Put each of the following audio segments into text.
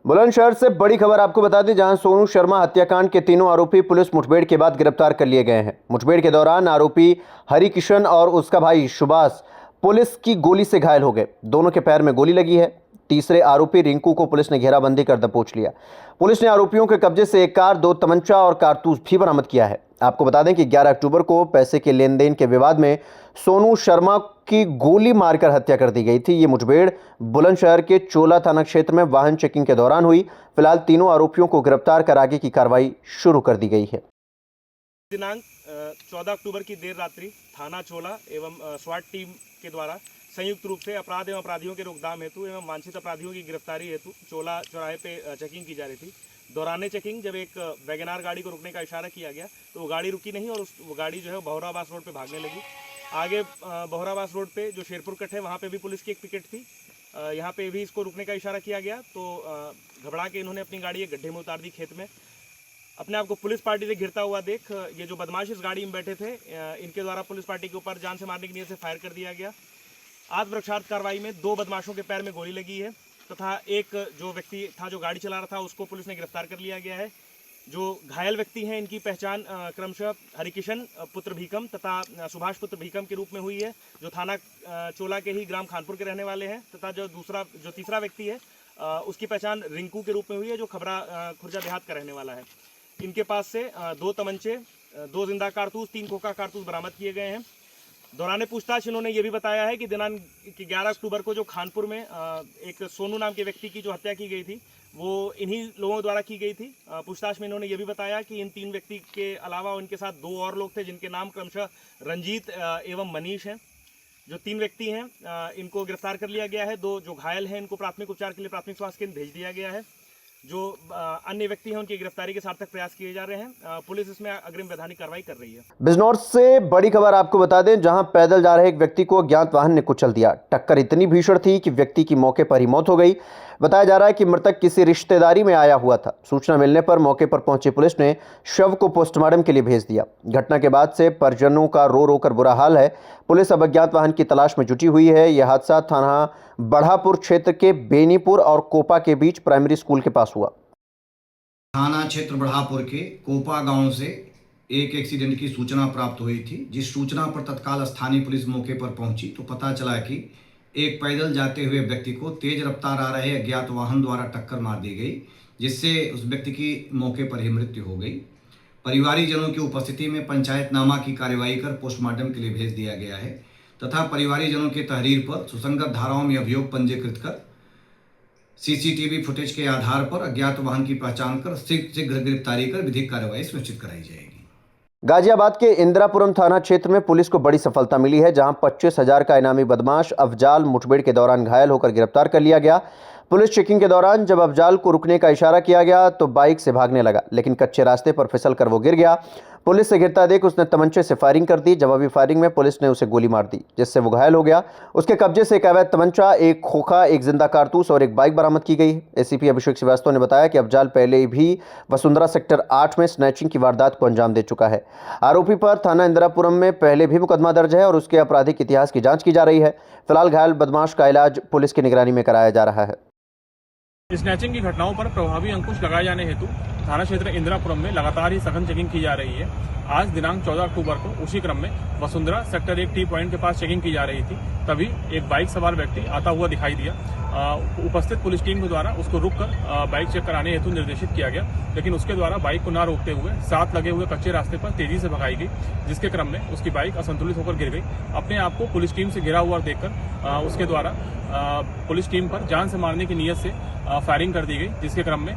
बुलंदशहर से बड़ी खबर आपको बता दें, जहां सोनू शर्मा हत्याकांड के तीनों आरोपी पुलिस मुठभेड़ के बाद गिरफ्तार कर लिए गए हैं। मुठभेड़ के दौरान आरोपी हरिकिशन और उसका भाई सुभाष पुलिस की गोली से घायल हो गए। दोनों के पैर में गोली लगी है। तीसरे आरोपी रिंकू को पुलिस ने घेराबंदी कर दबोच लिया। पुलिस ने आरोपियों के कब्जे से एक कार, 2 तमंचा और कारतूस भी बरामद किया है। आपको बता दें कि 11 अक्टूबर को पैसे के लेन देन के विवाद में सोनू शर्मा की गोली मारकर हत्या कर दी गई थी। ये मुठभेड़ बुलंदशहर के चोला थाना क्षेत्र में वाहन चेकिंग के दौरान हुई। फिलहाल तीनों आरोपियों को गिरफ्तार कर आगे की कार्रवाई शुरू कर दी गई है। दिनांक 14 अक्टूबर की देर रात्रि थाना चोला एवं स्वाट टीम के द्वारा संयुक्त रूप से अपराध एवं अपराधियों के रोकथाम हेतु एवं वांछित अपराधियों की गिरफ्तारी हेतु चोला चौराहे पे चेकिंग की जा रही थी। दौरान चेकिंग जब एक वैगनार गाड़ी को रुकने का इशारा किया गया तो वो गाड़ी रुकी नहीं और वो गाड़ी जो है बहोराबास रोड पे भागने लगी। आगे बहोराबास रोड पे जो शेरपुर कट है वहाँ पे भी पुलिस की एक पिकेट थी। यहाँ पे भी इसको रुकने का इशारा किया गया तो घबरा के इन्होंने अपनी गाड़ी एक गड्ढे में उतार दी खेत में। अपने आप को पुलिस पार्टी से घिरता हुआ देख ये जो बदमाश इस गाड़ी में बैठे थे इनके द्वारा पुलिस पार्टी के ऊपर जान से मारने की नीयत से फायर कर दिया गया। आत्मरक्षार्थ कार्रवाई में 2 बदमाशों के पैर में गोली लगी है तथा एक जो व्यक्ति था जो गाड़ी चला रहा था उसको पुलिस ने गिरफ्तार कर लिया गया है। जो घायल व्यक्ति हैं इनकी पहचान क्रमशः हरिकिशन पुत्र भीकम तथा सुभाष पुत्र भीकम के रूप में हुई है, जो थाना चोला के ही ग्राम खानपुर के रहने वाले हैं। तथा जो तीसरा व्यक्ति है उसकी पहचान रिंकू के रूप में हुई है, जो खबरा खुर्जा देहात का रहने वाला है। इनके पास से 2 तमंचे, 2 जिंदा कारतूस, 3 खोखा कारतूस बरामद किए गए हैं। दौरान पूछताछ इन्होंने ये भी बताया है कि दिनांक 11 अक्टूबर को जो खानपुर में एक सोनू नाम के व्यक्ति की जो हत्या की गई थी वो इन्हीं लोगों द्वारा की गई थी। पूछताछ में इन्होंने ये भी बताया कि इन 3 व्यक्ति के अलावा उनके साथ 2 और लोग थे जिनके नाम क्रमशः रंजीत एवं मनीष हैं। जो 3 व्यक्ति हैं इनको गिरफ्तार कर लिया गया है। 2 जो घायल हैं इनको प्राथमिक उपचार के लिए प्राथमिक स्वास्थ्य केंद्र भेज दिया गया है। जो अन्य व्यक्ति हैं उनकी गिरफ्तारी के सार्थक प्रयास किए जा रहे हैं। पुलिस इसमें अग्रिम वैधानिक कार्रवाई कर रही है। बिजनौर से बड़ी खबर आपको बता दें, जहां पैदल जा रहे एक व्यक्ति को अज्ञात वाहन ने कुचल दिया। टक्कर इतनी भीषण थी कि व्यक्ति की मौके पर ही मौत हो गई। बताया जा रहा है कि मृतक किसी रिश्तेदारी में आया हुआ था। सूचना मिलने पर मौके पर पहुंची पुलिस ने शव को पोस्टमार्टम के लिए भेज दिया। घटना के बाद से परिजनों का रो रो कर बुरा हाल है। पुलिस अब अज्ञात वाहन की तलाश में जुटी हुई है। यह हादसा थाना बढ़ापुर क्षेत्र के बेनीपुर और कोपा के बीच प्राइमरी स्कूल के पास हुआ। थाना क्षेत्र बढ़ापुर के कोपा गांव से एक एक्सीडेंट की सूचना प्राप्त हुई थी। जिस सूचना पर तत्काल स्थानीय पुलिस मौके पर पहुंची तो पता चला कि एक पैदल जाते हुए व्यक्ति को तेज रफ्तार आ रहे अज्ञात वाहन द्वारा टक्कर मार दी गई, जिससे उस व्यक्ति की मौके पर ही मृत्यु हो गई। परिवारीजनों की उपस्थिति में पंचायतनामा की कार्यवाही कर पोस्टमार्टम के लिए भेज दिया गया है तथा परिवारीजनों के तहरीर पर सुसंगत धाराओं में अभियोग पंजीकृत कर सीसीटीवी फुटेज के आधार पर अज्ञात वाहन की पहचान कर शीघ्र गिरफ्तारी कर विधिक कार्रवाई सुनिश्चित कराई जाएगी। गाजियाबाद के इंदिरापुरम थाना क्षेत्र में पुलिस को बड़ी सफलता मिली है, जहां 25,000 का इनामी बदमाश अफजाल मुठभेड़ के दौरान घायल होकर गिरफ्तार कर लिया गया। पुलिस चेकिंग के दौरान जब अफजाल को रुकने का इशारा किया गया तो बाइक से भागने लगा, लेकिन कच्चे रास्ते पर फिसल कर वो गिर गया। पुलिस से गिरता देख उसने तमंचे से फायरिंग कर दी। जवाबी फायरिंग में पुलिस ने उसे गोली मार दी, जिससे वो घायल हो गया। उसके कब्जे से एक अवैध तमंचा, एक खोखा, एक जिंदा कारतूस और एक बाइक बरामद की गई। एसीपी अभिषेक श्रीवास्तव ने बताया कि अफजाल पहले भी वसुंधरा सेक्टर 8 में स्नैचिंग की वारदात को अंजाम दे चुका है। आरोपी पर थाना इंदिरापुरम में पहले भी मुकदमा दर्ज है और उसके आपराधिक इतिहास की जांच की जा रही है। फिलहाल घायल बदमाश का इलाज पुलिस की निगरानी में कराया जा रहा है। स्नैचिंग की घटनाओं पर प्रभावी अंकुश लगाए जाने हेतु थाना क्षेत्र इंदिरापुरम में लगातार ही सघन चेकिंग की जा रही है। आज दिनांक 14 अक्टूबर को उसी क्रम में वसुंधरा सेक्टर 1 टी पॉइंट के पास चेकिंग की जा रही थी, तभी एक बाइक सवार व्यक्ति आता हुआ दिखाई दिया। उपस्थित पुलिस टीम के द्वारा उसको रुककर बाइक चेक कराने हेतु निर्देशित किया गया, लेकिन उसके द्वारा बाइक को न रोकते हुए साथ लगे हुए कच्चे रास्ते पर तेजी से भगाई गई, जिसके क्रम में उसकी बाइक असंतुलित होकर गिर गई। अपने आप को पुलिस टीम से घिरा हुआ देखकर उसके द्वारा पुलिस टीम पर जान से मारने की नीयत से फायरिंग कर दी गई, जिसके क्रम में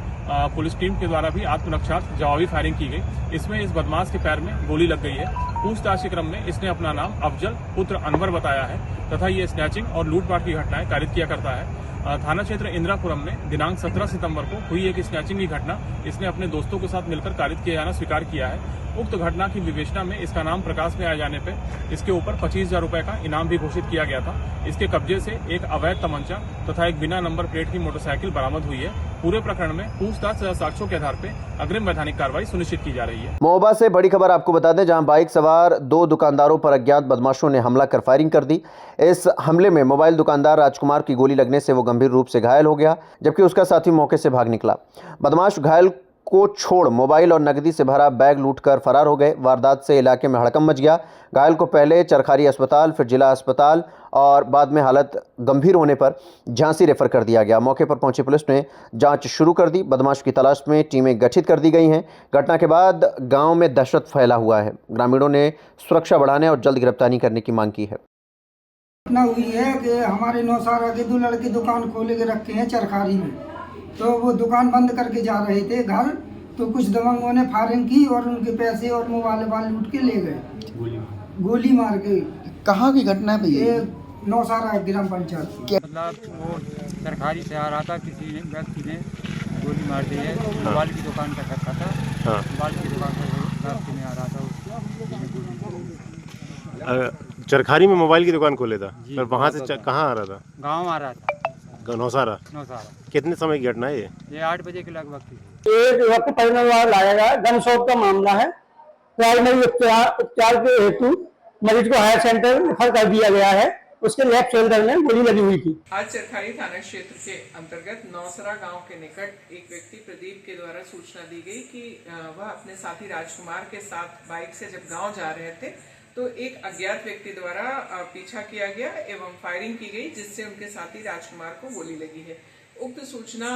पुलिस टीम के द्वारा भी आत्मरक्षार्थ जवाबी फायरिंग की गई। इसमें इस बदमाश के पैर में गोली लग गई है। पूछताछ के क्रम में इसने अपना नाम अफजल पुत्र अनवर बताया है तथा ये स्नैचिंग और लूटपाट की घटनाएं कारित किया करता है। थाना क्षेत्र इंदिरापुरम में दिनांक 17 सितंबर को हुई एक स्नैचिंग की घटना इसने अपने दोस्तों के साथ मिलकर कारित किया जाना स्वीकार किया है। उक्त घटना की विवेचना में इसका नाम प्रकाश में आ जाने पर इसके ऊपर 25,000 रुपए का इनाम भी घोषित किया गया था। इसके कब्जे से एक अवैध तमंचा तथा एक बिना नंबर प्लेट की मोटरसाइकिल बरामद हुई है। पूरे प्रकरण में पूछताछ तथा साक्ष्यों के आधार पर अग्रिम वैधानिक कार्रवाई सुनिश्चित की जा रही है। महोबा से बड़ी खबर आपको बता दें, जहां बाइक सवार 2 दुकानदारों पर अज्ञात बदमाशों ने हमला कर फायरिंग कर दी। इस हमले में मोबाइल दुकानदार राजकुमार की गोली लगने से वो गंभीर रूप से घायल हो गया, जबकि उसका साथी मौके से भाग निकला। बदमाश घायल को छोड़ मोबाइल और नकदी से भरा बैग लूटकर फरार हो गए। वारदात से इलाके में हड़कंप मच गया। घायल को पहले चरखारी अस्पताल, फिर जिला अस्पताल और बाद में हालत गंभीर होने पर झांसी रेफर कर दिया गया। मौके पर पहुंची पुलिस ने जांच शुरू कर दी। बदमाश की तलाश में टीमें गठित कर दी गई हैं। घटना के बाद गांव में दहशत फैला हुआ है। ग्रामीणों ने सुरक्षा बढ़ाने और जल्द गिरफ्तारी करने की मांग की है। घटना हुई है कि हमारे नौसारा के 2 लड़के दुकान खोले के रखे हैं चरखारी में, तो वो दुकान बंद करके जा रहे थे घर, तो कुछ दबंगों ने फायरिंग की और उनके पैसे और मोबाइल लूट के ले गए, गोली मार के। कहाँ की घटना है भैया? ये नौसारा ग्राम पंचायत। मतलब वो सरकारी से आ रहा था, किसी ने व्यक्ति ने गोली मार दी है। मोबाइल की दुकान का रखा था, मोबाइल की दुकान पर रास्ते में आ रहा था, चरखारी में मोबाइल की दुकान खोले था, पर वहाँ से कहाँ आ रहा था? गाँव आ रहा था, नौसारा। कितने समय की घटना है ये 8 बजे के लगभग थी। एक वक्त परिवार लाया गया, गन शॉप का मामला है। प्राइमरी उपचार के हेतु मरीज को हायर सेंटर रेफर कर दिया गया है। उसके लेफ्ट शोल्डर में गोली लगी हुई थी। आज चरखारी थाना क्षेत्र के अंतर्गत नौसरा गांव के निकट एक व्यक्ति प्रदीप के द्वारा सूचना दी गई कि वह अपने साथी राजकुमार के साथ बाइक से जब गांव जा रहे थे तो एक अज्ञात व्यक्ति द्वारा पीछा किया गया एवं फायरिंग की गई, जिससे उनके साथी राजकुमार को गोली लगी है। उक्त सूचना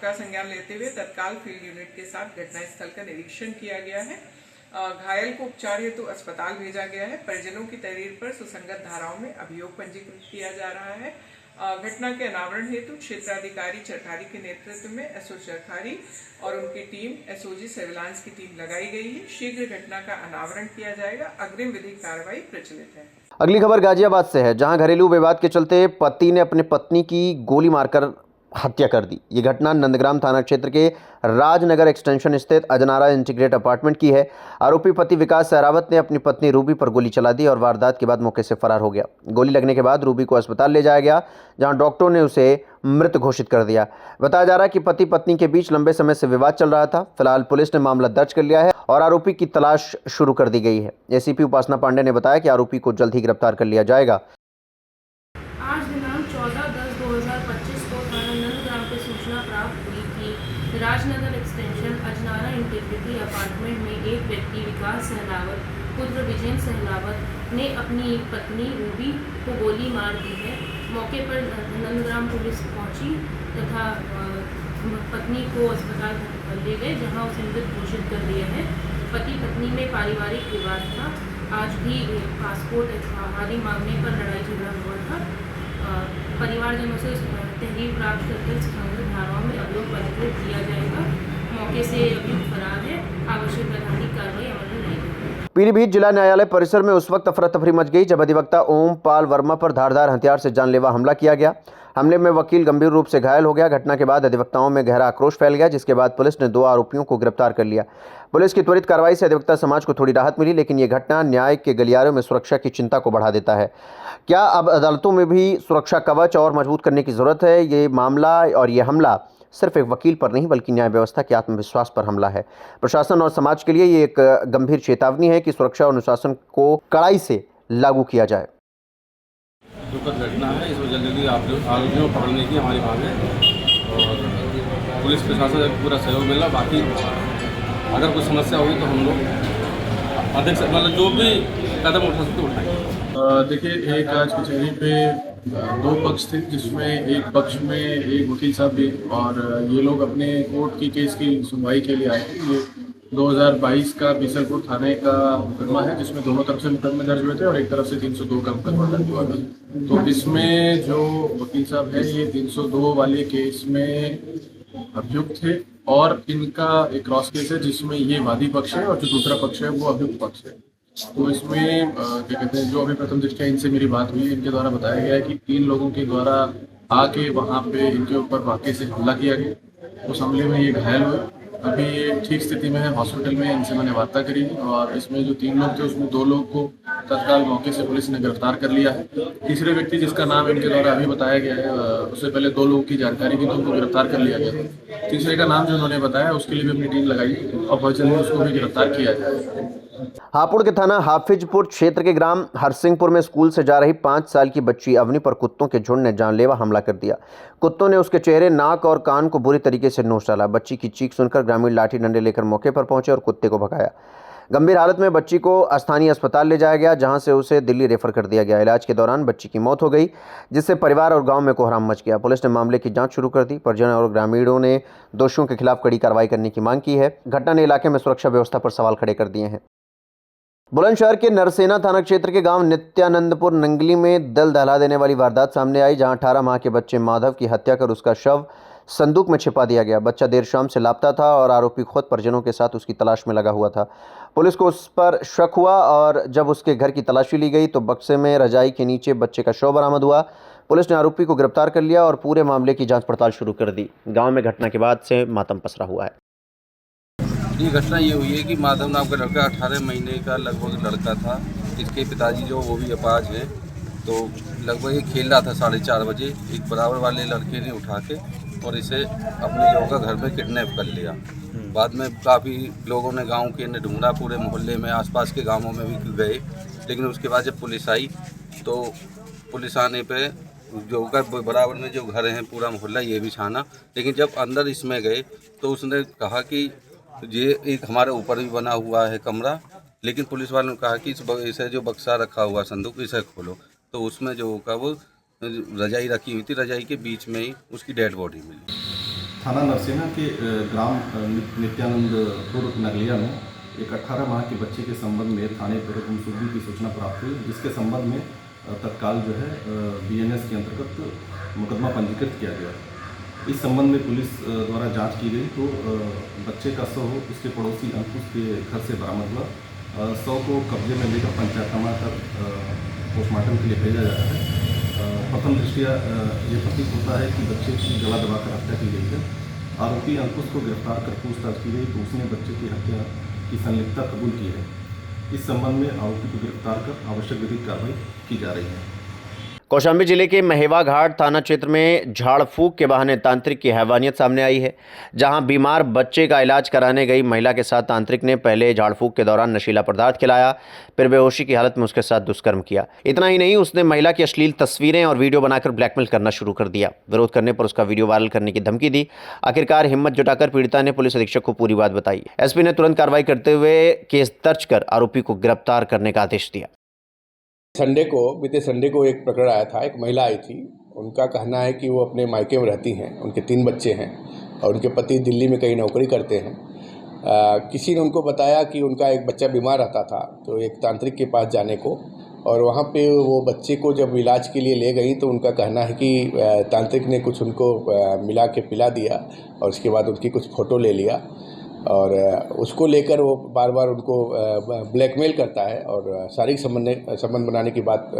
का संज्ञान लेते हुए तत्काल फील्ड यूनिट के साथ घटनास्थल का निरीक्षण किया गया है। घायल को उपचार हेतु अस्पताल भेजा गया है। परिजनों की तहरीर पर सुसंगत धाराओं में अभियोग पंजीकृत किया जा रहा है। घटना के अनावरण हेतु क्षेत्राधिकारी चरखारी के नेतृत्व में एसओ चरखारी और उनकी टीम एसओजी सर्विलांस की टीम लगाई गई है। शीघ्र घटना का अनावरण किया जाएगा। अग्रिम विधिक कार्रवाई प्रचलित है। अगली खबर गाजियाबाद से है, जहां घरेलू विवाद के चलते पति ने अपनी पत्नी की गोली मारकर हत्या कर दी। ये घटना नंदग्राम थाना क्षेत्र के राजनगर एक्सटेंशन स्थित अजनारा इंटीग्रेट अपार्टमेंट की है। आरोपी पति विकास सहरावत ने अपनी पत्नी रूबी पर गोली चला दी और वारदात के बाद मौके से फरार हो गया। गोली लगने के बाद रूबी को अस्पताल ले जाया गया, जहां डॉक्टरों ने उसे मृत घोषित कर दिया। बताया जा रहा है कि पति पत्नी के बीच लंबे समय से विवाद चल रहा था। फिलहाल पुलिस ने मामला दर्ज कर लिया है और आरोपी की तलाश शुरू कर दी गई है। एसीपी उपासना पांडे ने बताया कि आरोपी को जल्द ही गिरफ्तार कर लिया जाएगा। आज दिनांक 14/10/2025 को थाना नंदग्राम से सूचना प्राप्त हुई कि Rajnagar extension Ajnara integrity apartment में एक व्यक्ति विकास सहलावत पुत्र विजेंद्र सहलावत ने अपनी पत्नी रूबी को गोली मार दी है। मौके पर नंदग्राम पुलिस पहुंची तथा पत्नी को अस्पताल ले गए, जहां उसे मृत घोषित कर दिया है। पति पत्नी में पारिवारिक विवाद था। आज भी पासपोर्ट आदि मांगने पर लड़ाई झगड़ा हुआ था। परिवारजनों से तहरीर प्राप्त करके संबंधित धाराओं में अभियोग पंजीकृत किया जाएगा। मौके से अभियुक्त फरार है। आवश्यक वैधानिक कार्रवाई अमल में नहीं। पीलीभीत जिला न्यायालय परिसर में उस वक्त अफरा तफरी मच गई जब अधिवक्ता ओम पाल वर्मा पर धारदार हथियार से जानलेवा हमला किया गया। हमले में वकील गंभीर रूप से घायल हो गया। घटना के बाद अधिवक्ताओं में गहरा आक्रोश फैल गया, जिसके बाद पुलिस ने 2 आरोपियों को गिरफ्तार कर लिया। पुलिस की त्वरित कार्रवाई से अधिवक्ता समाज को थोड़ी राहत मिली, लेकिन ये घटना न्याय के गलियारों में सुरक्षा की चिंता को बढ़ा देता है। क्या अब अदालतों में भी सुरक्षा कवच और मजबूत करने की जरूरत है? ये मामला और ये हमला सिर्फ एक वकील पर नहीं बल्कि न्याय व्यवस्था के आत्मविश्वास पर हमला है। प्रशासन और समाज के लिए ये एक गंभीर चेतावनी है कि सुरक्षा और अनुशासन को कड़ाई से लागू किया जाए। दुखद घटना है, इसमें जल्दी आरोपियों को पकड़ने की हमारी मांग है और पुलिस प्रशासन से पूरा सहयोग मिला। बाकी अगर कोई समस्या होगी तो हम लोग अधिक से मतलब जो भी कदम उठा सकते उठाएंगे। देखिए, एक आज कचहरी पे 2 पक्ष थे, जिसमें एक पक्ष में एक वकील साहब भी और ये लोग अपने कोर्ट की केस की सुनवाई के लिए आए थे। ये 2022 का बीसलपुर थाने का मुकदमा है, जिसमें दोनों तरफ से मुकदमे दर्ज हुए थे और एक तरफ से 302 का मुकदमा दर्ज हुआ था। तो इसमें जो वकील साहब है ये 302 वाले केस में अभियुक्त थे और इनका एक क्रॉस केस है जिसमें ये वादी पक्ष है और जो दूसरा पक्ष है वो अभियुक्त पक्ष है। तो इसमें क्या कहते हैं, जो अभी प्रथम दृष्टया इनसे मेरी बात हुई, इनके द्वारा बताया गया है कि 3 लोगों के द्वारा आके वहाँ पे इनके ऊपर वाक़े से हमला किया गया। उस हमले में ये घायल हुए। अभी ये ठीक स्थिति में है, हॉस्पिटल में इनसे मैंने वार्ता करी और इसमें जो 3 लोग थे उसमें 2 लोग को तत्काल मौके से पुलिस ने गिरफ्तार कर लिया है। तीसरे व्यक्ति जिसका नाम इनके द्वारा अभी बताया गया है, उससे पहले 2 लोगों की जानकारी थी तो उनको गिरफ्तार कर लिया गया था। तीसरे का नाम जो उन्होंने बताया उसके लिए भी अपनी टीम लगाई और बहुत जल्द उसको भी गिरफ्तार किया जाएगा। हापुड़ के थाना हाफिजपुर क्षेत्र के ग्राम हरसिंहपुर में स्कूल से जा रही 5 साल की बच्ची अवनी पर कुत्तों के झुंड ने जानलेवा हमला कर दिया। कुत्तों ने उसके चेहरे, नाक और कान को बुरी तरीके से नोच डाला। बच्ची की चीख सुनकर ग्रामीण लाठी डंडे लेकर मौके पर पहुंचे और कुत्ते को भगाया। गंभीर हालत में बच्ची को स्थानीय अस्पताल ले जाया गया, जहां से उसे दिल्ली रेफर कर दिया गया। इलाज के दौरान बच्ची की मौत हो गई, जिससे परिवार और गांव में कोहराम मच गया। पुलिस ने मामले की जांच शुरू कर दी। परिजन और ग्रामीणों ने दोषियों के खिलाफ कड़ी कार्रवाई करने की मांग की है। घटना ने इलाके में सुरक्षा व्यवस्था पर सवाल खड़े कर दिए हैं। बुलंदशहर के नरसेना थाना क्षेत्र के गांव नित्यानंदपुर नंगली में दिल दहला देने वाली वारदात सामने आई, जहां 18 माह के बच्चे माधव की हत्या कर उसका शव संदूक में छिपा दिया गया। बच्चा देर शाम से लापता था और आरोपी खुद परिजनों के साथ उसकी तलाश में लगा हुआ था। पुलिस को उस पर शक हुआ और जब उसके घर की तलाशी ली गई तो बक्से में रजाई के नीचे बच्चे का शव बरामद हुआ। पुलिस ने आरोपी को गिरफ्तार कर लिया और पूरे मामले की जांच पड़ताल शुरू कर दी। गांव में घटना के बाद से मातम पसरा हुआ है। ये घटना ये हुई है कि माधव नाम का लड़का 18 महीने का लगभग लड़का था। इसके पिताजी जो वो भी अपाज हैं, तो लगभग ये खेल रहा था 4:30 बजे। एक बराबर वाले लड़के ने उठा के और इसे अपने लोगों का घर में किडनैप कर लिया। बाद में काफ़ी लोगों ने गांव के ने ढूंढा, पूरे मोहल्ले में, आसपास के गांवों में भी गए, लेकिन उसके बाद जब पुलिस आई तो पुलिस आने पे जो घर बराबर में जो घर हैं पूरा मोहल्ला ये भी छाना, लेकिन जब अंदर इसमें गए तो उसने कहा कि ये एक हमारे ऊपर भी बना हुआ है कमरा, लेकिन पुलिस वालों ने कहा कि इसे जो बक्सा रखा हुआ संदूक इसे खोलो, तो उसमें जो का वो रजाई रखी हुई थी, रजाई के बीच में ही उसकी डेड बॉडी मिली। थाना नरसेना के ग्राम नित्यानंदपुर नगलिया में एक 18 माह के बच्चे के संबंध में थाने पर गुमशुदगी की सूचना प्राप्त हुई, जिसके संबंध में तत्काल जो है BNS के अंतर्गत मुकदमा पंजीकृत किया गया। इस संबंध में पुलिस द्वारा जांच की गई तो बच्चे का शव उसके पड़ोसी अंकुश के घर से बरामद हुआ। शव को कब्जे में लेकर पंचायतनामा कर पोस्टमार्टम के लिए भेजा जा रहा है। प्रथम दृष्टया ये प्रतीत होता है कि बच्चे की गला दबाकर हत्या की गई है। आरोपी अंकुश को गिरफ्तार कर पूछताछ की गई तो उसने बच्चे की हत्या की संलिप्तता कबूल की है। इस संबंध में आरोपी को गिरफ्तार कर आवश्यक विधिक कार्रवाई की जा रही है। कौशाम्बी जिले के महेवा घाट थाना क्षेत्र में झाड़ फूक के बहाने तांत्रिक की हैवानियत सामने आई है, जहां बीमार बच्चे का इलाज कराने गई महिला के साथ तांत्रिक ने पहले झाड़ फूक के दौरान नशीला पदार्थ खिलाया, फिर बेहोशी की हालत में उसके साथ दुष्कर्म किया। इतना ही नहीं, उसने महिला की अश्लील तस्वीरें और वीडियो बनाकर ब्लैकमेल करना शुरू कर दिया। विरोध करने पर उसका वीडियो वायरल करने की धमकी दी। आखिरकार हिम्मत जुटाकर पीड़िता ने पुलिस अधीक्षक को पूरी बात बताई। एसपी ने तुरंत कार्रवाई करते हुए केस दर्ज कर आरोपी को गिरफ्तार करने का आदेश दिया। बीते संडे को एक प्रकरण आया था। एक महिला आई थी, उनका कहना है कि वो अपने मायके में रहती हैं, उनके 3 बच्चे हैं और उनके पति दिल्ली में कहीं नौकरी करते हैं। किसी ने उनको बताया कि उनका एक बच्चा बीमार रहता था, तो एक तांत्रिक के पास जाने को, और वहाँ पे वो बच्चे को जब इलाज के लिए ले गई तो उनका कहना है कि तांत्रिक ने कुछ उनको मिला के पिला दिया और उसके बाद उनकी कुछ फ़ोटो ले लिया और उसको लेकर वो बार बार उनको ब्लैकमेल करता है और शारीरिक संबंध बनाने की बात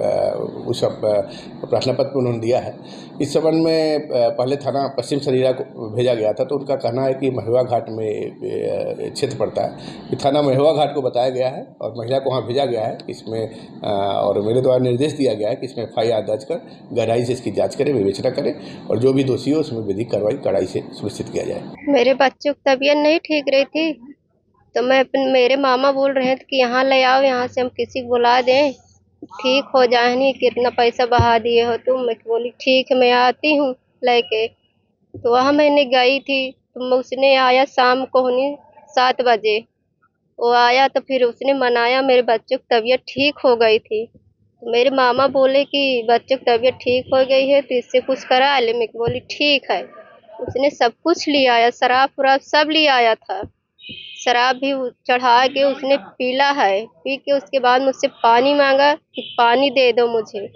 उस प्रार्थना पत्र में उन्होंने दिया है। इस संबंध में पहले थाना पश्चिम सरीरा को भेजा गया था, तो उनका कहना है कि महेवा घाट में क्षेत्र पड़ता है, कि थाना महेवा घाट को बताया गया है और महिला को वहाँ भेजा गया है। इसमें और मेरे द्वारा निर्देश दिया गया है कि इसमें FIR दर्ज कर गहराई से इसकी जाँच करें, विवेचना करें और जो भी दोषी हो उसमें विधिक कार्रवाई कड़ाई से सुनिश्चित किया जाए। मेरे बच्चों की तबीयत नहीं ठीक रही थी, तो मेरे मामा बोल रहे थे कि यहाँ ले आओ, यहाँ से हम किसी को बुला दें, ठीक हो जाए, नहीं कितना पैसा बहा दिए हो तुम। मैं बोली ठीक है, मैं आती हूँ लेके। तो वहाँ मैंने गई थी, तो उसने आया शाम को 7 बजे वो आया, तो फिर उसने मनाया, मेरे बच्चों की तबीयत ठीक हो गई थी। तो मेरे मामा बोले कि बच्चों की तबीयत ठीक हो गई है तो इससे कुछ करा ले। मैं बोली ठीक है। उसने सब कुछ ले आया, शराब वराब सब ले आया था, शराब भी चढ़ा के उसने पीला है। पी के उसके बाद मुझसे पानी मांगा कि पानी दे दो मुझे।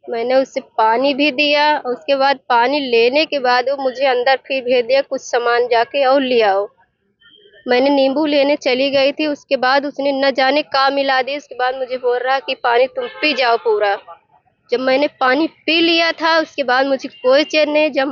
मैंने उससे पानी भी दिया और उसके बाद पानी लेने के बाद वो मुझे अंदर फिर भेज दिया, कुछ सामान जाके और ले आओ। मैंने नींबू लेने चली गई थी, उसके बाद उसने न जाने का मिला दी। उसके बाद मुझे बोल रहा कि पानी तुम पी जाओ पूरा। जब मैंने पानी पी लिया था उसके बाद मुझे कोई चैन नहीं। जब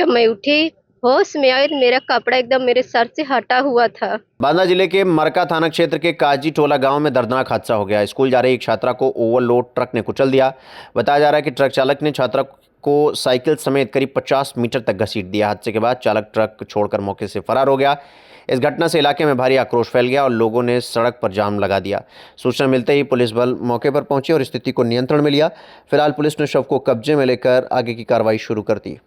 मैं उठी होश में आई तो मेरा कपड़ा एकदम मेरे सर से हटा हुआ था। बांदा जिले के मरका थाना क्षेत्र के काजी टोला गांव में दर्दनाक हादसा हो गया। स्कूल जा रही एक छात्रा को ओवरलोड ट्रक ने कुचल दिया। बताया जा रहा है कि ट्रक चालक ने छात्रा को साइकिल समेत करीब 50 मीटर तक घसीट दिया। हादसे के बाद चालक ट्रक छोड़कर मौके से फरार हो गया। इस घटना से इलाके में भारी आक्रोश फैल गया और लोगों ने सड़क पर जाम लगा दिया। सूचना मिलते ही पुलिस बल मौके पर पहुंची और स्थिति को नियंत्रण में लिया। फिलहाल पुलिस ने शव को कब्जे में लेकर आगे की कार्रवाई शुरू कर दी।